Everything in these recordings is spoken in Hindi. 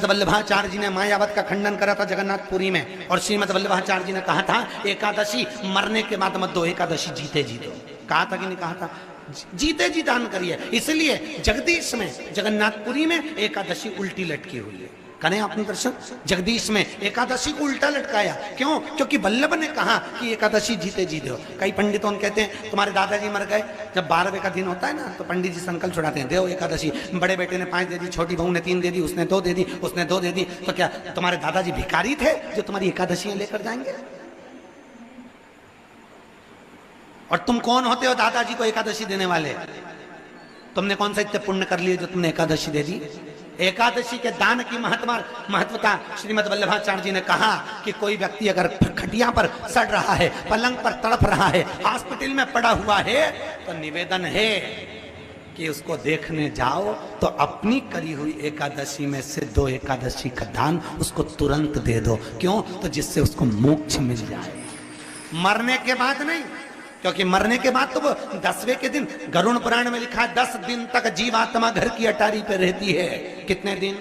श्रीमद वल्लभाचार्य जी ने मायावत का खंडन करा था जगन्नाथपुरी में, और श्रीमद वल्लभाचार्य जी ने कहा था एकादशी मरने के बाद मत दो, एकादशी जीते जी दो। कहा था कि नहीं कहा था? जीते जी दान करिए। इसलिए जगदीश में जगन्नाथपुरी में एकादशी उल्टी लटकी हुई है। करें आपने दर्शन? जगदीश में एकादशी को उल्टा लटकाया, क्यों? क्योंकि वल्लभ ने कहा कि एकादशी जीते जी दो। कई पंडितों कहते हैं तुम्हारे दादाजी मर गए, जब 12वें का दिन होता है ना तो पंडित जी संकल्प छुड़ाते हैं, दो एकादशी। बड़े बेटे ने 5 दे दी, छोटी बहू ने 3 दे दी, उसने 2 दे दी, उसने 2 दे दी, तो क्या तुम्हारे दादाजी भिखारी थे जो तुम्हारी एकादशियां लेकर जाएंगे? और तुम कौन होते हो दादाजी को एकादशी देने वाले? तुमने कौन सा इतने पुण्य कर लिए जो तुमने एकादशी दे दी? एकादशी के दान की महत्वता श्रीमद वल्लभाचार्य जी ने कहा कि कोई व्यक्ति अगर खटिया पर सड़ रहा है, पलंग पर तड़प रहा है, हॉस्पिटल में पड़ा हुआ है, तो निवेदन है कि उसको देखने जाओ तो अपनी करी हुई एकादशी में से 2 एकादशी का दान उसको तुरंत दे दो। क्यों? तो जिससे उसको मोक्ष मिल जाए, मरने के बाद नहीं। क्योंकि मरने के बाद तो वो 10वें के दिन, गरुड़ पुराण में लिखा है 10 दिन तक जीवात्मा घर की अटारी पे रहती है। कितने दिन?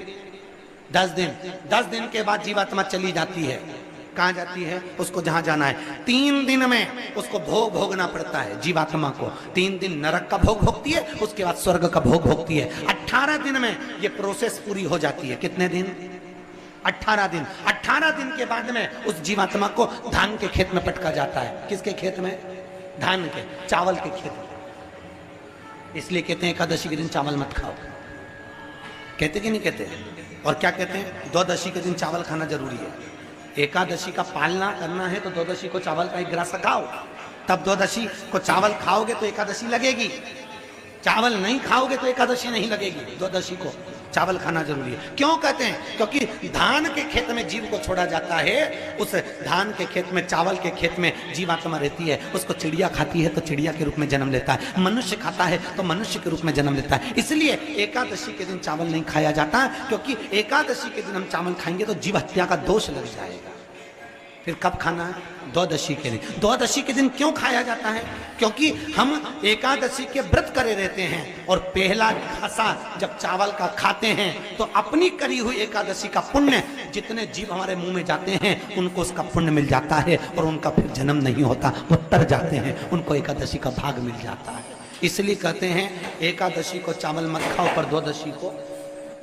10 दिन। 10 दिन के बाद जीवात्मा चली जाती है। कहाँ जाती है? उसको जहां जाना है। 3 दिन में उसको भोग भोगना पड़ता है जीवात्मा को। 3 दिन नरक का भोग भोगती है, उसके बाद स्वर्ग का भोग भोगती है। 18 दिन में ये प्रोसेस पूरी हो जाती है। कितने दिन? 18 दिन। 18 दिन के बाद में उस जीवात्मा को धान के खेत में पटका जाता है। किसके खेत में? धान के, चावल के खेत में। इसलिए कहते हैं एकादशी के दिन चावल मत खाओ। कहते कि नहीं कहते? और क्या कहते हैं? द्वादशी के दिन चावल खाना जरूरी है। एकादशी का पालना करना है तो द्वादशी को चावल का 1 गिलास खाओ, तब द्वादशी को चावल खाओगे तो एकादशी लगेगी। चावल नहीं खाओगे तो एकादशी नहीं लगेगी। द्वादशी को चावल खाना जरूरी है। क्यों कहते हैं? क्योंकि धान के खेत में जीव को छोड़ा जाता है, उस धान के खेत में, चावल के खेत में जीवात्मा रहती है। उसको चिड़िया खाती है तो चिड़िया के रूप में जन्म लेता है, मनुष्य खाता है तो मनुष्य के रूप में जन्म लेता है। इसलिए एकादशी के दिन चावल नहीं खाया जाता, क्योंकि एकादशी के दिन हम चावल खाएंगे तो जीव हत्या का दोष लग जाएगा। फिर कब खाना है? द्वादशी के दिन। द्वादशी के दिन क्यों खाया जाता है? क्योंकि हम एकादशी के व्रत करे रहते हैं, और पहला घासा जब चावल का खाते हैं तो अपनी करी हुई एकादशी का पुण्य जितने जीव हमारे मुंह में जाते हैं उनको उसका पुण्य मिल जाता है, और उनका फिर जन्म नहीं होता, वो तर जाते हैं, उनको एकादशी का भाग मिल जाता है। इसलिए कहते हैं एकादशी को चावल मत खाओ पर द्वादशी को